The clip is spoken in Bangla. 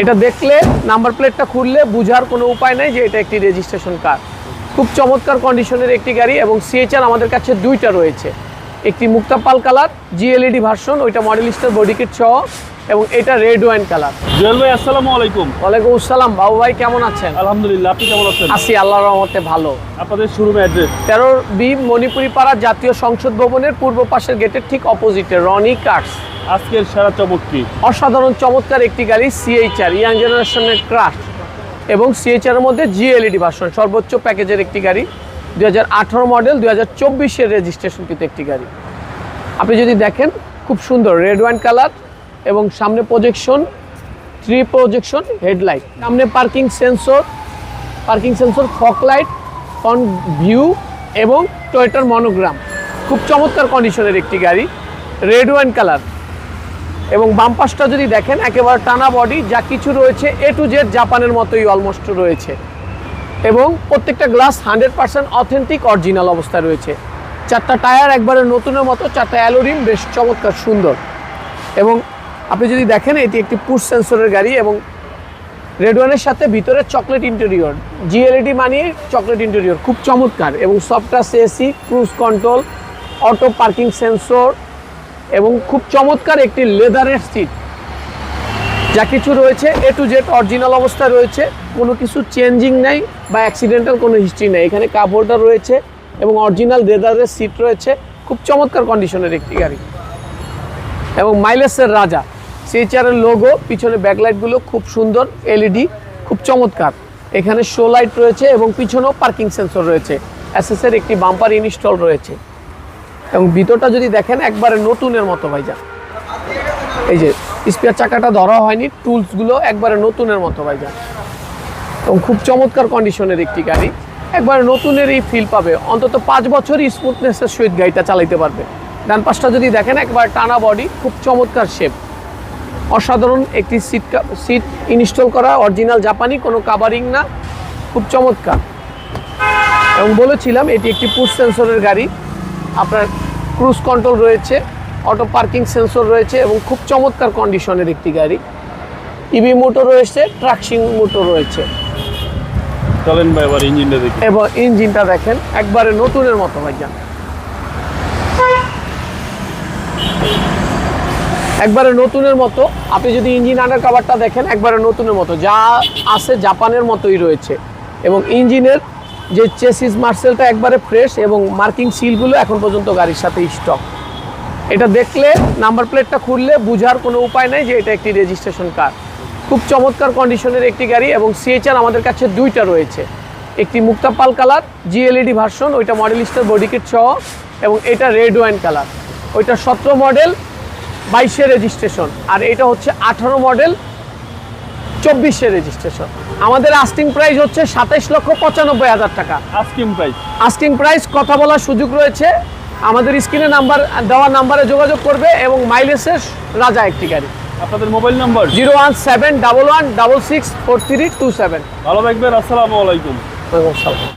এটা দেখলে নাম্বার প্লেটটা খুললে বুঝার কোনো উপায় নাই যে এটা একটি রেজিস্ট্রেশন কার। খুব চমৎকার কন্ডিশনের একটি গাড়ি এবং সিএচআর আমাদের কাছে দুইটা রয়েছে, একটি মুক্তা পাল কালার জিএলইডি ভার্সন, ওইটা মডেল স্টার বডি কিট সহ, এবং এটা রেড ওয়াইন কালার। জুয়েল ভাই আসসালামু আলাইকুম। ওয়ালাইকুম আসসালাম। বাবু ভাই কেমন আছেন? আলহামদুলিল্লাহ, আপনি কেমন আছেন? আছি আল্লাহর রহমতে ভালো। আপনাদের শোরুমের অ্যাড্রেস 13B মণিপুরি পাড়া জাতীয় সংসদ ভবনের পূর্ব পাশের গেটের ঠিক অপোজিটে রনি কার্স। আজকের সেরা চমক কি? অসাধারণ চমৎকার একটি গাড়ি সিএইচআর ইয়াং জেনারেশনের ক্রাশ এবং সিএইচআর এর মধ্যে জিএলইডি ভার্সন, সর্বোচ্চ প্যাকেজের একটি গাড়ি। 2018 মডেল, 2024-এর রেজিস্ট্রেশন কিন্তু একটি গাড়ি। আপনি যদি দেখেন খুব সুন্দর রেড ওয়াইন কালার এবং সামনে প্রজেকশন, 3 প্রজেকশন হেডলাইট, সামনে parking sensor, fog light, front view এবং টয়োটার মনোগ্রাম। খুব চমৎকার কন্ডিশনের একটি গাড়ি, রেড ওয়াইন কালার। এবং বাম পাশটা যদি দেখেন একেবারে টানা বডি, যা কিছু রয়েছে A to Z জাপানের মতোই অলমোস্ট রয়েছে, এবং প্রত্যেকটা গ্লাস 100% অথেন্টিক অরিজিনাল অবস্থায় রয়েছে। 4টা টায়ার একবারে নতুনের মতো, 4টা অ্যালোরিম বেশ চমৎকার সুন্দর। এবং আপনি যদি দেখেন এটি একটি পুশ সেন্সরের গাড়ি এবং রেড ওয়ানের সাথে ভিতরে চকলেট ইন্টেরিয়র, জিএলইডি মানিয়ে চকলেট ইন্টেরিয়র, খুব চমৎকার। এবং soft touch AC, cruise control, auto parking sensor এবং খুব চমৎকার একটি লেদারের সিট, যা কিছু রয়েছে A to Z অরিজিনাল অবস্থায় রয়েছে, কোনো কিছু চেঞ্জিং নাই বা অ্যাক্সিডেন্টাল কোনো হিস্ট্রি নেই। এখানে কাপ হোল্ডার রয়েছে এবং অরিজিনাল লেদারের সিট রয়েছে, খুব চমৎকার কন্ডিশনের একটি গাড়ি। এবং মাইলেজের রাজা সিএইচআর-এর লোগো, পিছনে ব্যাকলাইটগুলো খুব সুন্দর এলইডি, খুব চমৎকার। এখানে শো লাইট রয়েছে এবং পিছনেও পার্কিং সেন্সর রয়েছে, এসএস-এর একটি বাম্পার ইনস্টল রয়েছে। এবং ভিতরটা যদি দেখেন একবারে নতুনের মতো ভাইজান, এই যে স্পেয়ার চাকাটা ধরা হয়নি, টুলসগুলো একবারে নতুনের মতো ভাইজান। এবং খুব চমৎকার কন্ডিশনের একটি গাড়ি, একবারে নতুনেরই ফিল পাবে, অন্তত 5 বছরই স্মুথনেসের সহিত গাড়িটা চালাইতে পারবে। ডান পাশটা যদি দেখেন একবার টানা বডি, খুব চমৎকার শেপ, অসাধারণ একটি সিট ইনস্টল করা, অরিজিনাল জাপানি, কোনো কাভারিং না, খুব চমৎকার। এবং বলেছিলাম এটি একটি পুশ সেন্সরের গাড়ি, আপনার ক্রুজ কন্ট্রোল রয়েছে, অটো পার্কিং সেন্সর রয়েছে এবং খুব চমৎকার কন্ডিশনের একটি গাড়ি। ইভি মোটর রয়েছে, ট্রাকশিং মোটর রয়েছে। চলেন ভাই এবার ইঞ্জিনটা দেখি। এবং ইঞ্জিনটা দেখেন একবারে নতুনের মতো ভাইজান, একবারে নতুনের মতো। আপনি যদি ইঞ্জিন আন্ডার কাভারটা দেখেন একবারে নতুনের মতো, যা আছে জাপানের মতোই রয়েছে। এবং ইঞ্জিনের যে চেসিস মার্সেলটা একবারে ফ্রেশ এবং মার্কিং সিলগুলো এখন পর্যন্ত গাড়ির সাথে স্টক। এটা দেখলে নাম্বার প্লেটটা খুললে বুঝার কোনো উপায় নাই যে এটা একটি রেজিস্ট্রেশন কার। খুব চমৎকার কন্ডিশনের একটি গাড়ি এবং সিএইচআর আমাদের কাছে দুইটা রয়েছে, একটি মুক্তা পাল কালার জিএলইডি ভার্সন, ওইটা মডেল স্টার বডি কিট সহ, এবং এটা রেড ওয়াইন কালার, ওইটা 17 মডেল 22-এর রেজিস্ট্রেশন, আর এটা হচ্ছে 18 মডেল 24-এর রেজিস্ট্রেশন। আমাদের আস্কিং প্রাইস হচ্ছে 27,95,000 টাকা। আস্কিং প্রাইস, কথা বলার সুযোগ রয়েছে। আমাদের স্ক্রিনে নাম্বার দেওয়া নাম্বারে যোগাযোগ করবে এবং মাইলেজের রাজা একটি গাড়ি। আপনাদের মোবাইল নাম্বার 01711664327। ভালো থাকবেন, আসসালামু আলাইকুম।